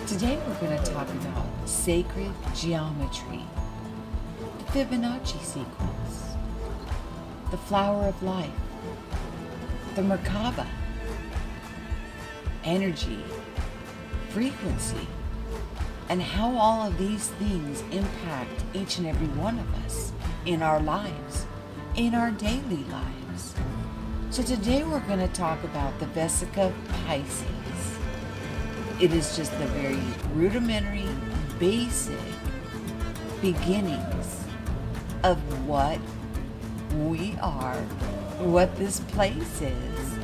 Today we're going to talk about sacred geometry, the Fibonacci sequence, the flower of life, the Merkaba, energy, frequency, and how all of these things impact each and every one of us in our lives, in our daily lives. So today we're going to talk about the Vesica-Pisces. It is just the very rudimentary, basic beginnings of what we are, what this place is,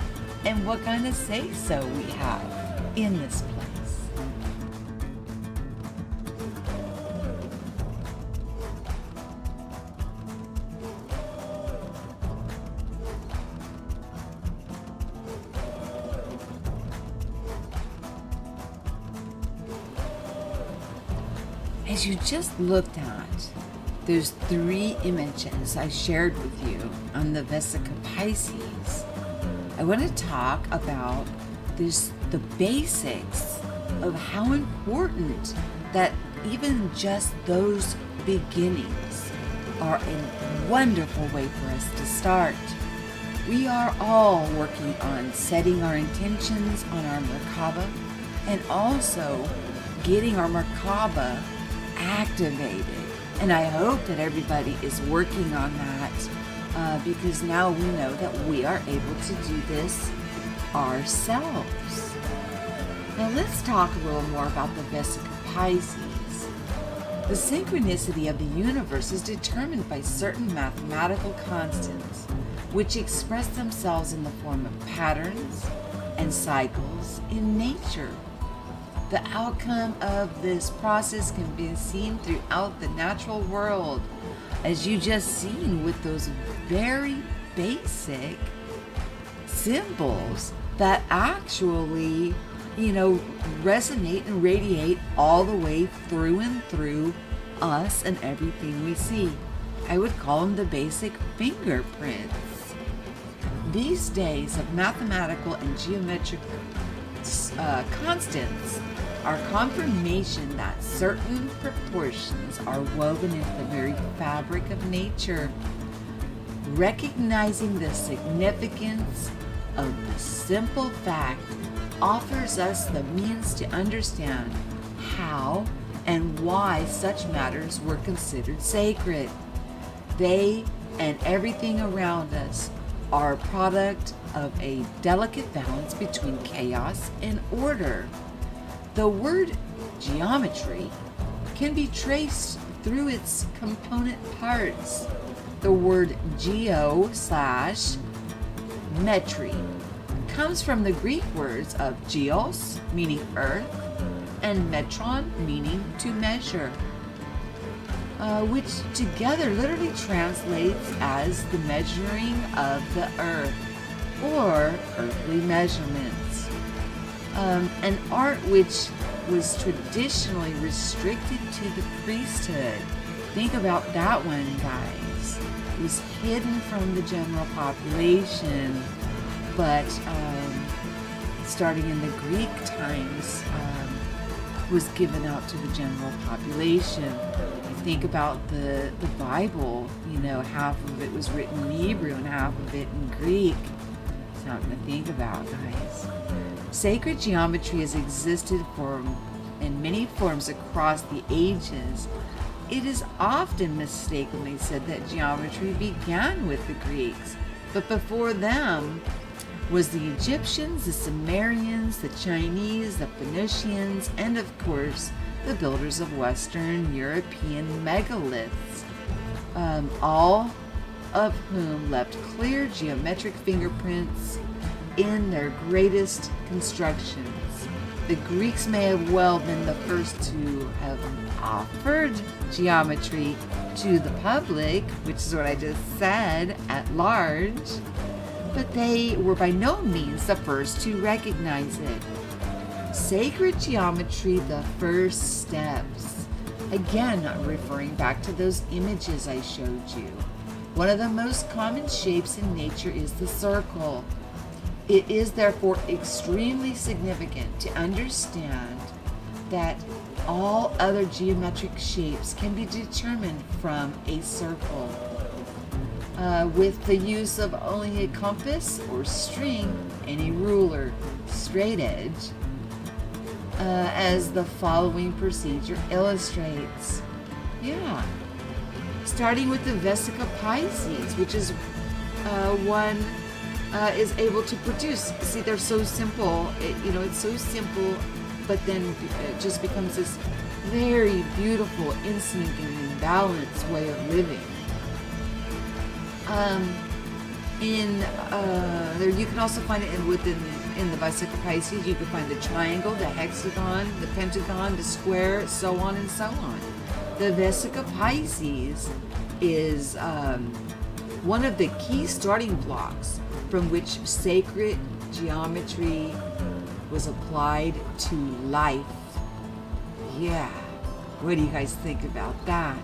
and what kind of say-so we have in this place. As you just looked at those three images I shared with you on the Vesica-Pisces, I want to talk about the basics of how important that even just those beginnings are a wonderful way for us to start. We are all working on setting our intentions on our Merkaba and also getting our Merkaba activated, and I hope that everybody is working on that because now we know that we are able to do this ourselves. Now let's talk a little more about the Vesica-Pisces. The synchronicity of the universe is determined by certain mathematical constants which express themselves in the form of patterns and cycles in nature. The outcome of this process can be seen throughout the natural world, as you just seen with those very basic symbols that actually, resonate and radiate all the way through and through us and everything we see. I would call them the basic fingerprints. These days of mathematical and geometric constants are confirmation that certain proportions are woven into the very fabric of nature. Recognizing the significance of the simple fact offers us the means to understand how and why such matters were considered sacred. They and everything around us are a product of a delicate balance between chaos and order. The word geometry can be traced through its component parts. The word geo/metry comes from the Greek words of geos, meaning earth, and metron, meaning to measure, which together literally translates as the measuring of the earth, or earthly measurements. An art which was traditionally restricted to the priesthood. Think about that one, guys. It was hidden from the general population, but starting in the Greek times, was given out to the general population. Think about the Bible, half of it was written in Hebrew and half of it in Greek. Something to think about, guys. Sacred geometry has existed in many forms across the ages. It is often mistakenly said that geometry began with the Greeks, but before them was the Egyptians, the Sumerians, the Chinese, the Phoenicians, and of course the builders of Western European megaliths, all of whom left clear geometric fingerprints in their greatest constructions. The Greeks may have well been the first to have offered geometry to the public, which is what I just said, at large, but they were by no means the first to recognize it. Sacred geometry, the first steps. Again, referring back to those images I showed you. One of the most common shapes in nature is the circle. It is therefore extremely significant to understand that all other geometric shapes can be determined from a circle with the use of only a compass or string and a ruler, straight edge, as the following procedure illustrates. Yeah. Starting with the Vesica-Pisces, which is one is able to produce. See, they're so simple. It's so simple, but then it just becomes this very beautiful, in sync and balanced way of living. There you can also find it in the Vesica-Pisces. You can find the triangle, the hexagon, the pentagon, the square, so on and so on. The Vesica-Pisces is one of the key starting blocks from which sacred geometry was applied to life. Yeah, what do you guys think about that?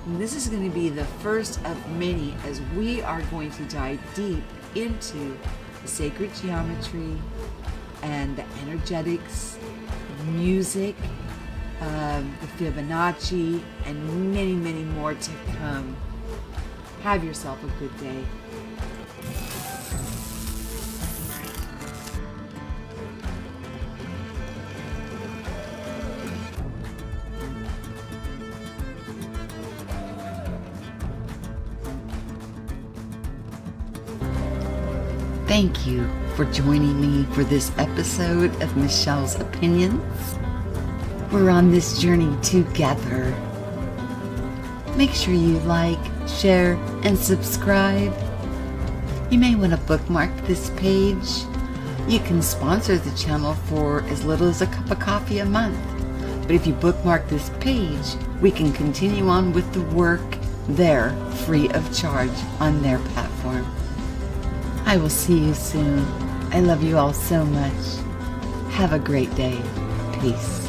And this is going to be the first of many, as we are going to dive deep into the sacred geometry and the energetics, music, the Fibonacci, and many, many more to come. Have yourself a good day. Thank you for joining me for this episode of Michelle's Opinions. We're on this journey together. Make sure you like, share, and subscribe. You may want to bookmark this page. You can sponsor the channel for as little as a cup of coffee a month. But if you bookmark this page, we can continue on with the work there, free of charge, on their platform. I will see you soon. I love you all so much. Have a great day. Peace.